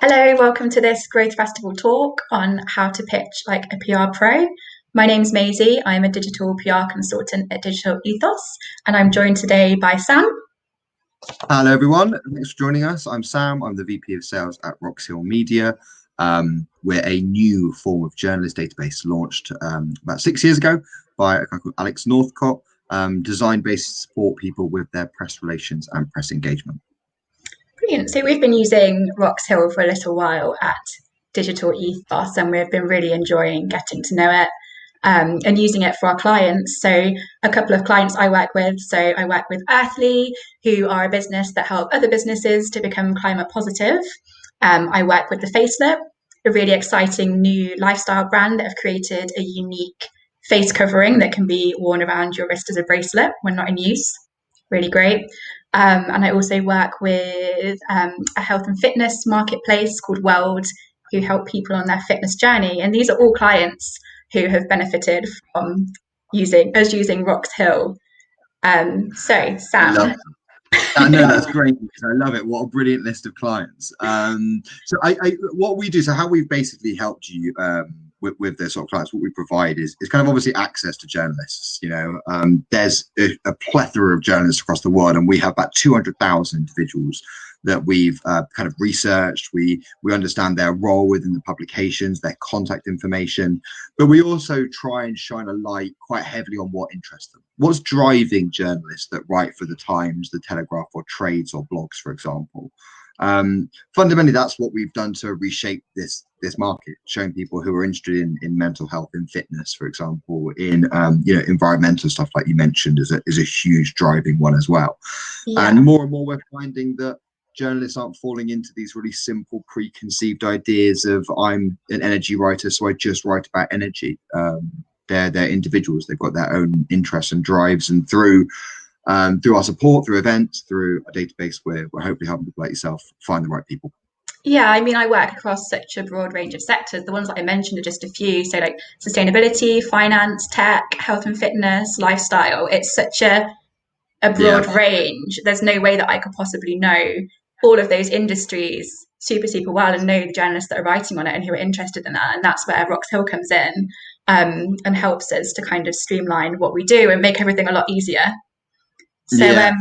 Hello, welcome to this Growth Festival talk on how to pitch like a PR pro. My name's Maisie. I'm a digital PR consultant at Digital Ethos, and I'm joined today by Sam. Hello, everyone. Thanks for joining us. I'm Sam. I'm the VP of Sales at Roxhill Media. We're a new form of journalist database launched about 6 years ago by a guy called Alex Northcott, designed based to support people with their press relations and press engagement. Brilliant. So we've been using Roxhill for a little while at Digital Ethos, and we've been really enjoying getting to know it and using it for our clients. So a couple of clients I work with. So I work with Earthly, who are a business that help other businesses to become climate positive. I work with The Facelip, a really exciting new lifestyle brand that have created a unique face covering that can be worn around your wrist as a bracelet when not in use. Really great. And I also work with a health and fitness marketplace called World, who help people on their fitness journey. And these are all clients who have benefited from using Roxhill. So, I love Sam. No, that's great. I love it. What a brilliant list of clients. What we do, so how we've basically helped you with the sort of clients, what we provide is kind of obviously access to journalists. There's a plethora of journalists across the world, and we have about 200,000 individuals that we've kind of researched. We understand their role within the publications, their contact information, but we also try and shine a light quite heavily on what interests them. What's driving journalists that write for the Times, the Telegraph, or trades or blogs, for example. Fundamentally, that's what we've done to reshape this market, showing people who are interested in mental health, in fitness, for example, in environmental stuff like you mentioned is a huge driving one as well. Yeah. And more we're finding that journalists aren't falling into these really simple preconceived ideas of I'm an energy writer, so I just write about energy. They're individuals. They've got their own interests and drives, and through our support, through events, through a database, we're hopefully helping people like yourself find the right people. Yeah, I mean, I work across such a broad range of sectors. The ones that I mentioned are just a few. So, like sustainability, finance, tech, health and fitness, lifestyle. It's such a broad range. There's no way that I could possibly know all of those industries super, super well and know the journalists that are writing on it and who are interested in that. And that's where Roxhill comes in and helps us to kind of streamline what we do and make everything a lot easier. So,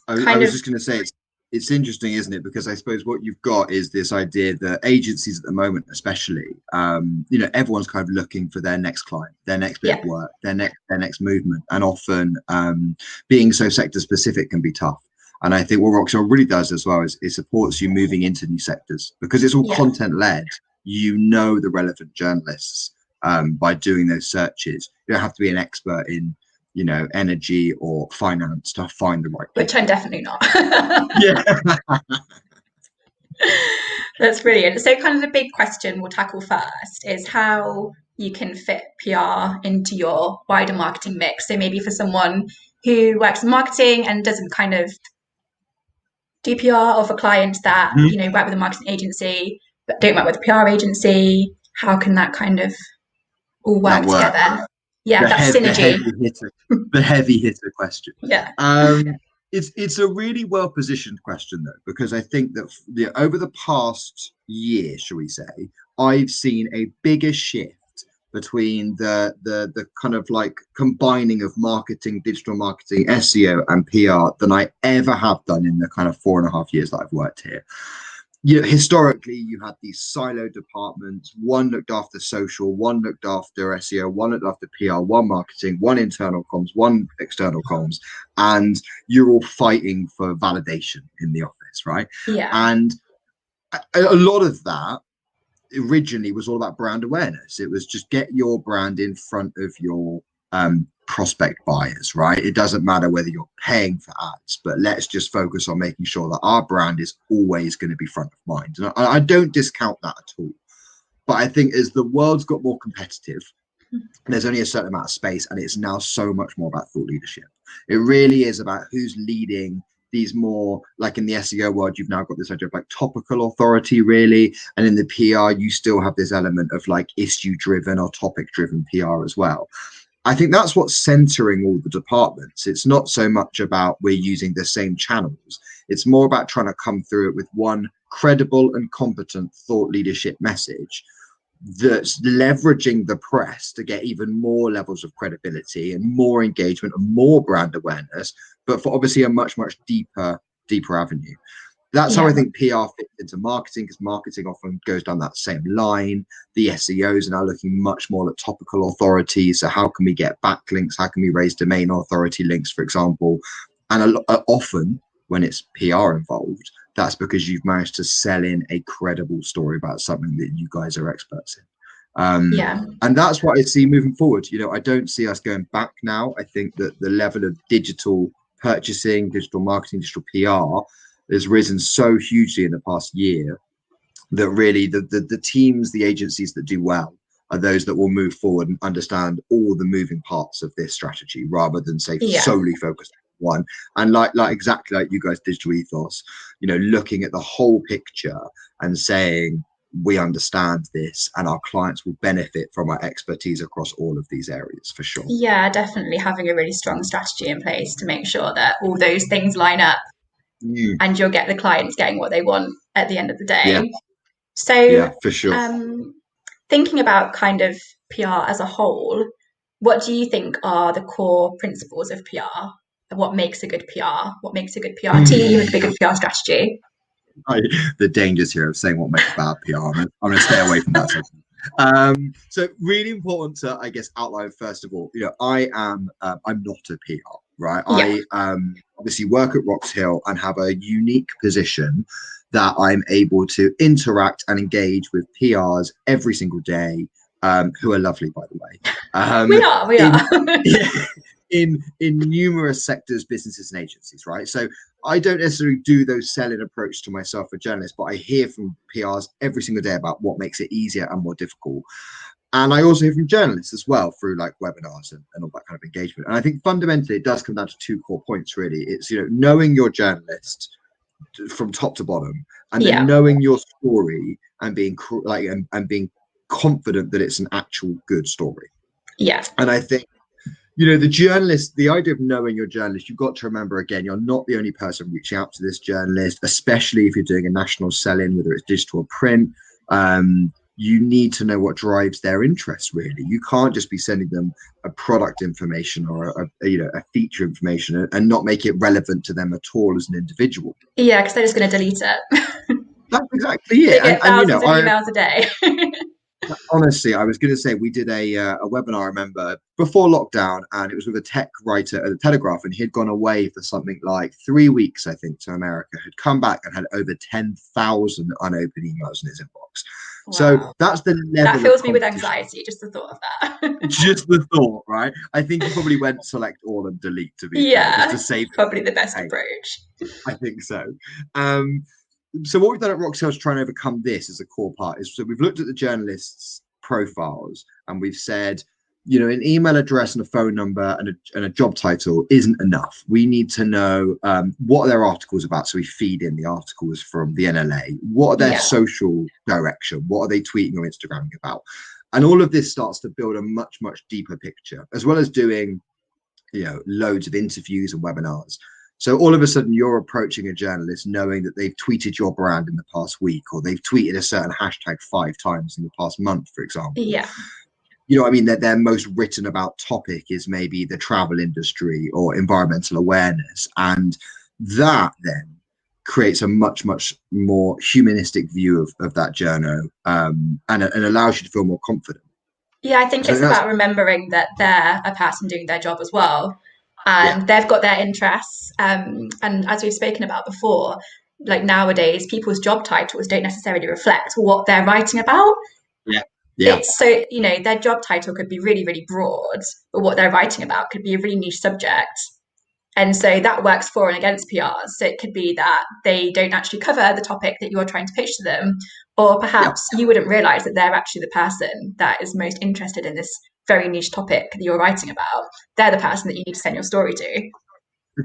I was just going to say it's interesting, isn't it? Because I suppose what you've got is this idea that agencies at the moment, especially, everyone's kind of looking for their next client, their next bit of work, their next movement, and often being so sector specific can be tough. And I think what Roxhill really does as well is it supports you moving into new sectors because it's all content led. The relevant journalists by doing those searches. You don't have to be an expert in energy or finance to find the right people. Which I'm definitely not. Yeah. That's brilliant. So kind of the big question we'll tackle first is how you can fit PR into your wider marketing mix. So maybe for someone who works in marketing and doesn't kind of do PR, or for clients that, work with a marketing agency but don't work with a PR agency, how can that kind of all work together? Yeah, that synergy. The heavy hitter question. Yeah. It's a really well positioned question though, because I think that over the past year, shall we say, I've seen a bigger shift between the kind of like combining of marketing, digital marketing, SEO, and PR than I ever have done in the kind of 4.5 years that I've worked here. Historically, you had these silo departments. One looked after social, one looked after SEO, one looked after PR, one marketing, one internal comms, one external comms, and you're all fighting for validation in the office, right? Yeah. And a lot of that originally was all about brand awareness. It was just get your brand in front of your prospect buyers, right? It doesn't matter whether you're paying for ads, but let's just focus on making sure that our brand is always going to be front of mind. And I don't discount that at all. But I think as the world's got more competitive, there's only a certain amount of space, and it's now so much more about thought leadership. It really is about who's leading these more, like in the SEO world, you've now got this idea of like topical authority, really. And in the PR, you still have this element of like issue driven or topic driven PR as well. I think that's what's centering all the departments. It's not so much about we're using the same channels. It's more about trying to come through it with one credible and competent thought leadership message that's leveraging the press to get even more levels of credibility and more engagement and more brand awareness, but for obviously a much deeper avenue. That's how I Yeah. think PR fits into marketing, because marketing often goes down that same line. The SEOs are now looking much more at topical authority. So how can we get backlinks? How can we raise domain authority links, for example? And often when it's PR involved, that's because you've managed to sell in a credible story about something that you guys are experts in. Yeah. And that's what I see moving forward. I don't see us going back now. I think that the level of digital purchasing, digital marketing, digital PR has risen so hugely in the past year that really the teams, the agencies that do well are those that will move forward and understand all the moving parts of this strategy rather than say Yeah. solely focused on one. And like exactly like you guys, Digital Ethos, looking at the whole picture and saying, we understand this and our clients will benefit from our expertise across all of these areas for sure. Yeah, definitely having a really strong strategy in place to make sure that all those things line up Mm. and you'll get the clients getting what they want at the end of the Yeah, day. So, yeah, for sure. thinking about kind of PR as a whole, what do you think are the core principles of PR? What makes a good PR? What makes a good PR team, a good PR strategy? The dangers here of saying what makes bad PR. I'm going to stay away from that section. So really important to, I guess, outline first of all. I'm not a PR, right? Yeah, I obviously work at Roxhill and have a unique position that I'm able to interact and engage with PRs every single day, who are lovely, by the way. we are. In in numerous sectors, businesses, and agencies, right? So I don't necessarily do those selling approach to myself as a journalist, but I hear from PRs every single day about what makes it easier and more difficult. And I also hear from journalists as well through like webinars and all that kind of engagement. And I think fundamentally it does come down to two core points, really. It's, knowing your journalist from top to bottom, and then Yeah, knowing your story and being and being confident that it's an actual good story. yeah, And I think the idea of knowing your journalist, you've got to remember, again, you're not the only person reaching out to this journalist, especially if you're doing a national sell-in, whether it's digital or print. You need to know what drives their interest, really. You can't just be sending them a product information or a feature information and not make it relevant to them at all as an individual. yeah, because they're just going to delete it. That's exactly They it. And, get and you thousands know, of I emails a day. honestly, I was going to say we did a webinar, I remember, before lockdown, and it was with a tech writer at the Telegraph, and he'd gone away for something like 3 weeks, I think, to America, had come back and had over 10,000 unopened emails in his inbox. So Wow. that's the That level of fills me with competition. anxiety, just the thought of that. Just the thought, right? I think you probably went select all and delete, to be fair, just Yeah, to save probably the best hey, approach. I think so. Um, so what we've done at Roxhill is try and overcome this as a core part. Is so we've looked at the journalists' profiles and we've said, an email address and a phone number and a job title isn't enough. We need to know what are their articles about. So we feed in the articles from the NLA. What are their Yeah, social direction? What are they tweeting or Instagramming about? And all of this starts to build a much deeper picture, as well as doing loads of interviews and webinars. So all of a sudden you're approaching a journalist knowing that they've tweeted your brand in the past week, or they've tweeted a certain hashtag 5 times in the past month, for example. yeah, I mean, that their most written about topic is maybe the travel industry or environmental awareness. And that then creates a much more humanistic view of that journal, and allows you to feel more confident. yeah. I think So I it's think that's, about remembering that they're a person doing their job as well, yeah, and they've got their interests. And as we've spoken about before, like nowadays, people's job titles don't necessarily reflect what they're writing about. yeah, yeah, It's so, their job title could be really, really broad, but what they're writing about could be a really niche subject. And so that works for and against PRs. So it could be that they don't actually cover the topic that you're trying to pitch to them, or yeah. perhaps you wouldn't realize that they're actually the person that is most interested in this very niche topic that you're writing about. They're the person that you need to send your story to.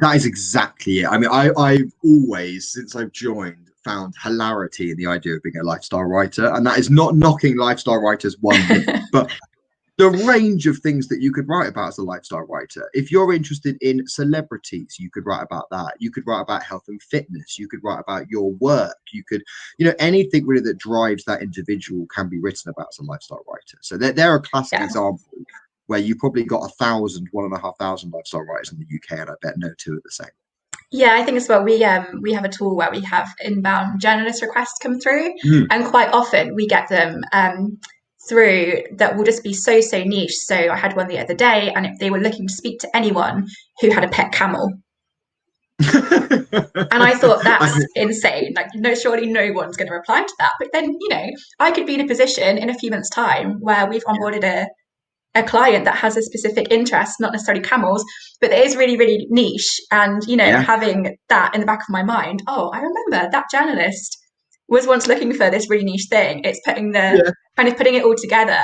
That is exactly it. I mean, I've always, since I've joined, found hilarity in the idea of being a lifestyle writer, and that is not knocking lifestyle writers one bit. But the range of things that you could write about as a lifestyle writer. If you're interested in celebrities, you could write about that. You could write about health and fitness. You could write about your work. You could, anything really that drives that individual can be written about as a lifestyle writer. So they're a classic Yeah. example where you probably got 1,500 lifestyle writers in the UK, and I bet no two are the same. Yeah, I think as well. We have a tool where we have inbound journalist requests come through, Mm. and quite often we get them through that will just be so niche. So I had one the other day, and if they were looking to speak to anyone who had a pet camel, and I thought I that's think, insane. Like, no, surely no one's going to reply to that. But then, I could be in a position in a few months' time where we've yeah, onboarded a client that has a specific interest, not necessarily camels, but it is really niche. And, yeah, having that in the back of my mind, oh, I remember that journalist was once looking for this really niche thing. It's yeah. putting it all together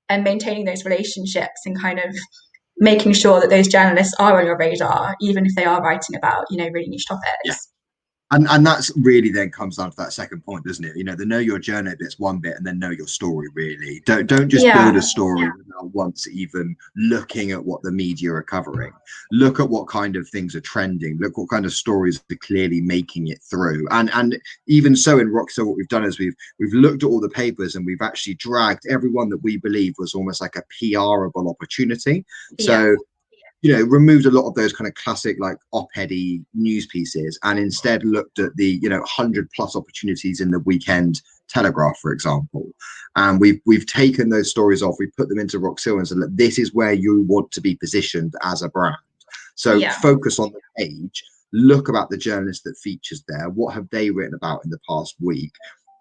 and maintaining those relationships and kind of making sure that those journalists are on your radar, even if they are writing about, really niche Yeah. topics. And that's really then comes down to that second point, doesn't it? The know your journey bit's one bit, and then know your story really. Don't just build a Yeah. story without once even looking at what the media are covering. Look at what kind of things are trending. Look what kind of stories are clearly making it through. And even so in Roxhill, what we've done is we've looked at all the papers and we've actually dragged everyone that we believe was almost like a PRable opportunity. Yeah. So removed a lot of those kind of classic like op-edy news pieces and instead looked at the 100+ opportunities in the Weekend Telegraph, for example. And we've taken those stories off, we put them into Roxhill and said, look, this is where you want to be positioned as a brand. So Yeah. focus on the page, look about the journalist that features there. What have they written about in the past week?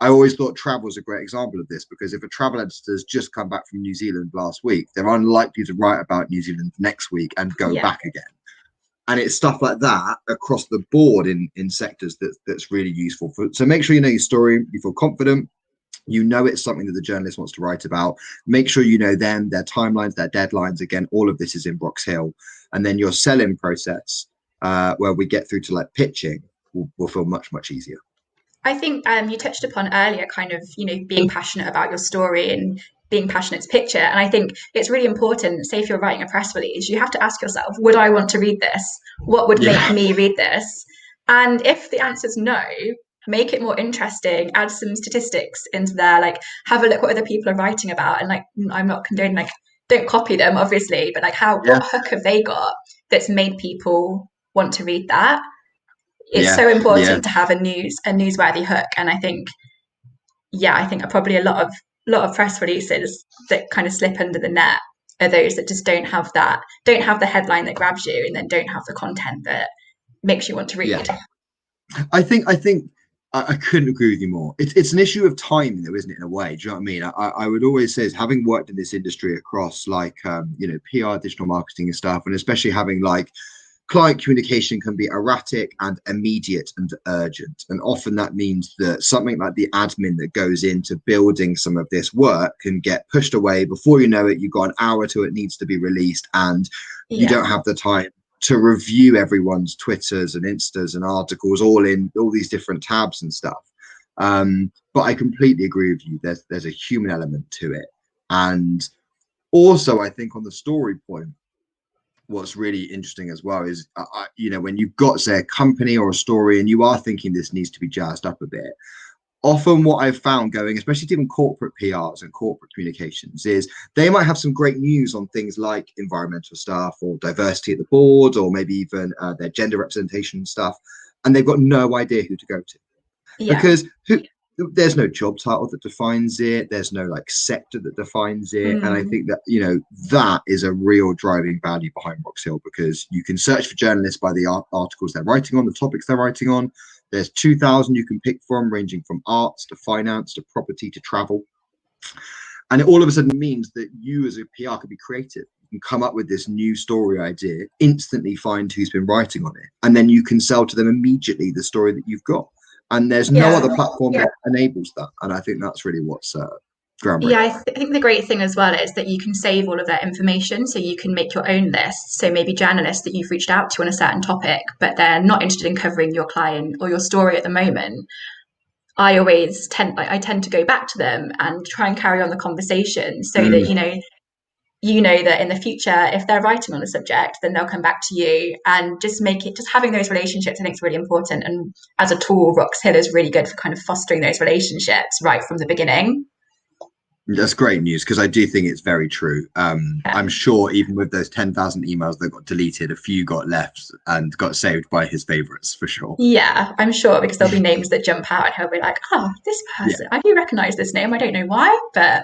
I always thought travel was a great example of this because if a travel editor has just come back from New Zealand last week, they're unlikely to write about New Zealand next week and go Yeah. back again. And it's stuff like that across the board in sectors that's really useful. So make sure you know your story, you feel confident, it's something that the journalist wants to write about. Make sure you know them, their timelines, their deadlines. Again, all of this is in Roxhill. And then your selling process, where we get through to like pitching, will feel much easier. I think you touched upon earlier kind of, being passionate about your story and being passionate to picture. And I think it's really important, say if you're writing a press release, you have to ask yourself, would I want to read this? What would make Yeah, me read this? And if the answer is no, make it more interesting, add some statistics into there, like have a look what other people are writing about. And like, I'm not condoning, like, don't copy them, obviously, but like yeah, what hook have they got that's made people want to read that? It's yeah, so yeah. important to have a newsworthy hook. And I think probably a lot of press releases that kind of slip under the net are those that just don't have the headline that grabs you, and then don't have the content that makes you want to Yeah. read. I think I couldn't agree with you more. It's an issue of timing, though, isn't it? In a way, do you know what I mean? I would always say, having worked in this industry across like PR, digital marketing and stuff, and especially having like client communication can be erratic and immediate and urgent. And often that means that something like the admin that goes into building some of this work can get pushed away. Before you know it, you've got an hour till it needs to be released, and you Yeah. don't have the time to review everyone's Twitters and Instas and articles all in all these different tabs and stuff. But I completely agree with you. There's a human element to it. And also, I think on the story point, what's really interesting as well is when you've got, say, a company or a story and you are thinking this needs to be jazzed up a bit, often what I've found going, especially to even corporate PRs and corporate communications, is they might have some great news on things like environmental stuff or diversity at the board or maybe even their gender representation stuff, and they've got no idea who to go to Yeah. because there's no job title that defines it. There's no like sector that defines it. And I Mm, think that, that is a real driving value behind Roxhill because you can search for journalists by the articles they're writing on, the topics they're writing on. There's 2,000 you can pick from, ranging from arts to finance to property to travel. And it all of a sudden means that you as a PR could be creative. You can come up with this new story idea, instantly find who's been writing on it, and then you can sell to them immediately the story that you've got. And there's no yeah. other platform that enables that. And I think that's really what's Yeah, groundbreaking. I think the great thing as well is that you can save all of that information, so you can make your own list. So maybe journalists that you've reached out to on a certain topic, but they're not interested in covering your client or your story at the moment. I tend to go back to them and try and carry on the conversation so that Mm, you know that in the future, if they're writing on the subject, then they'll come back to you, and just make it, just having those relationships, I think is really important. And as a tool, Roxhill is really good for kind of fostering those relationships right from the beginning. That's great news because I do think it's very true. Yeah. I'm sure even with those 10,000 emails that got deleted, a few got left and got saved by his favorites for sure. Yeah, I'm sure, because there'll be names that jump out and he'll be like, oh, this Yeah. person, I do recognize this name. I don't know why, but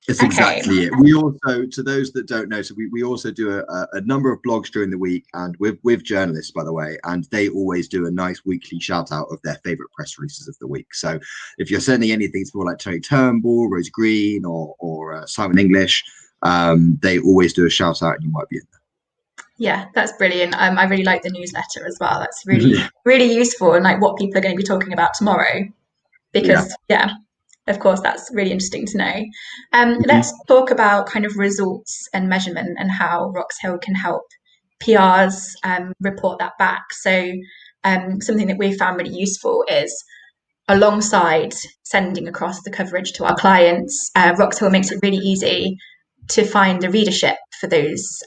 It's okay. exactly it. We also, to those that don't know, so we also do a number of blogs during the week and with journalists, by the way, and they always do a nice weekly shout out of their favorite press releases of the week. So if you're sending anything to people like Tony Turnbull, Rose Green, or Simon English, they always do a shout out and you might be in Yeah, that's brilliant. I really like the newsletter as well. That's really, there. really useful, and like what people are going to be talking about tomorrow. Yeah. Because, yeah, of course, that's really interesting to know. Let's Mhm. talk about kind of results and measurement and how Roxhill can help PRs report that back. So, something that we found really useful is, alongside sending across the coverage to our clients, Roxhill makes it really easy to find the readership for those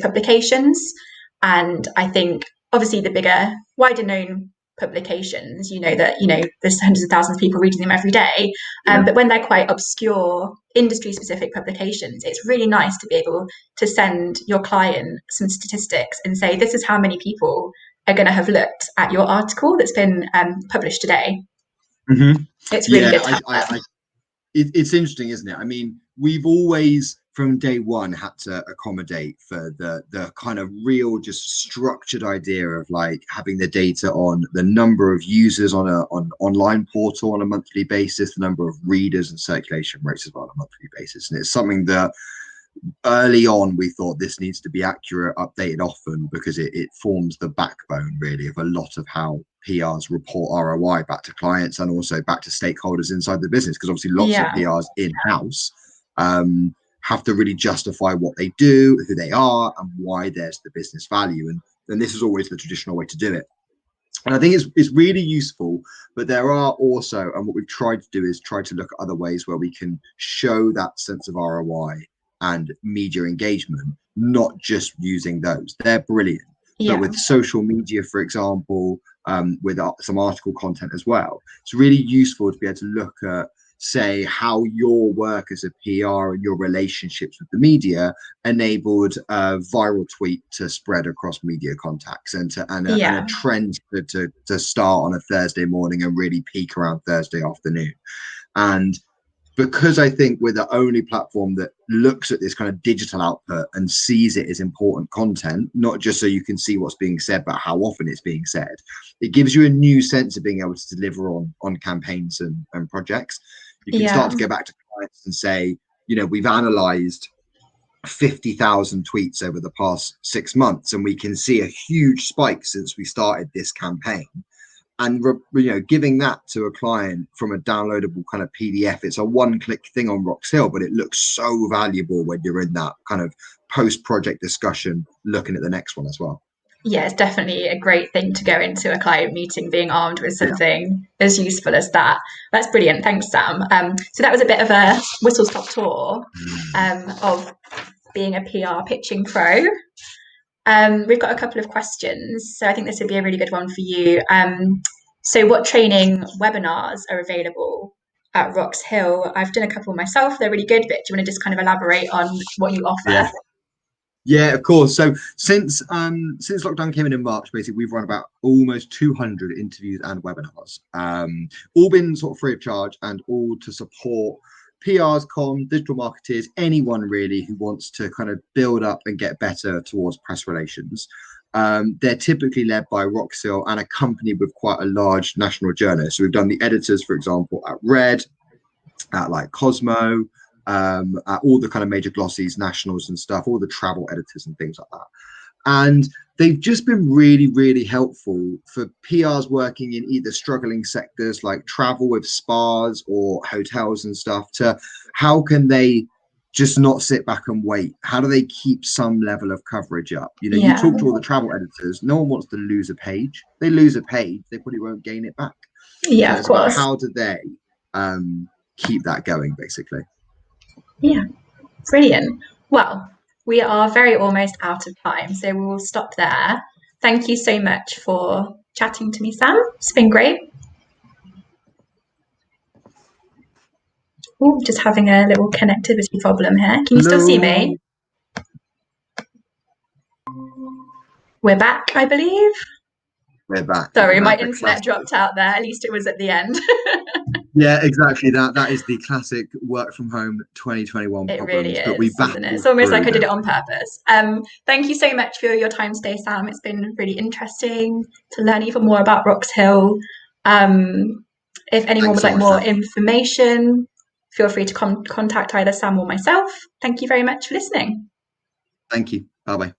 publications. And I think obviously the bigger, wider known publications, there's hundreds of thousands of people reading them every day. Yeah. But when they're quite obscure, industry specific publications, it's really nice to be able to send your client some statistics and say, this is how many people are going to have looked at your article that's been published today. Hmm. It's really Yeah, good to have that. it's interesting, isn't it? I mean, we've always from day one had to accommodate for the kind of real, just structured idea of like having the data on the number of users on on online portal on a monthly basis, the number of readers and circulation rates as well on a monthly basis. And it's something that early on we thought this needs to be accurate, updated often, because it forms the backbone really of a lot of how PRs report ROI back to clients and also back to stakeholders inside the business, because obviously lots of Yeah, PRs in-house have to really justify what they do, who they are, and why there's the business value. And this is always the traditional way to do it. And I think it's really useful, but there are also, and what we've tried to do is try to look at other ways where we can show that sense of ROI and media engagement, not just using those. They're brilliant. But yeah, with social media, for example, with some article content as well, it's really useful to be able to look at, say, how your work as a PR and your relationships with the media enabled a viral tweet to spread across media contacts and a yeah, trend to start on a Thursday morning and really peak around Thursday afternoon. And because I think we're the only platform that looks at this kind of digital output and sees it as important content, not just so you can see what's being said, but how often it's being said, it gives you a new sense of being able to deliver on campaigns and projects. You can start yeah, to go back to clients and say, we've analyzed 50,000 tweets over the past 6 months, and we can see a huge spike since we started this campaign. And giving that to a client from a downloadable kind of PDF, it's a one-click thing on Roxhill, but it looks so valuable when you're in that kind of post-project discussion, looking at the next one as well. yeah. It's definitely a great thing to go into a client meeting being armed with Yeah. something as useful as that. That's brilliant. Thanks, Sam. So that was a bit of a whistle-stop tour of being a PR pitching pro. We've got a couple of questions, so I think this would be a really good one for you. So, what training webinars are available at Roxhill? I've done a couple myself; they're really good. But do you want to just kind of elaborate on what you offer? Yeah. Yeah, of course. So since lockdown came in March, basically we've run about almost 200 interviews and webinars, all been sort of free of charge and all to support PRs, digital marketers, anyone really who wants to kind of build up and get better towards press relations. They're typically led by Roxhill and accompanied with quite a large national journalist. So we've done the editors, for example, at Red, at like Cosmo, at all the kind of major glossies, nationals and stuff, all the travel editors and things like that. And they've just been really, really helpful for PRs working in either struggling sectors like travel with spas or hotels and stuff to how can they just not sit back and wait? How do they keep some level of coverage up? You Yeah, talk to all the travel editors, no one wants to lose a page. They lose a page, they probably won't gain it back. So yeah, of it's about course. how do they keep that going, basically. Yeah. Brilliant. Well, we are very almost out of time, so we will stop there. Thank you so much for chatting to me, Sam. It's been great. Oh, just having a little connectivity problem here. Can you still see Hello. me? We're back, I believe. We're back. Sorry, my The internet classic. dropped out there. At least it was at the end. Yeah, exactly. That is the classic work from home 2021 It really problems, but we is, isn't it? It's battled almost like through I did them. it on purpose. Thank you so much for your time today, Sam. It's been really interesting to learn even more about Roxhill. If anyone Thanks would so like much, more Sam. information, feel free to contact either Sam or myself. Thank you very much for listening. Thank you. Bye bye.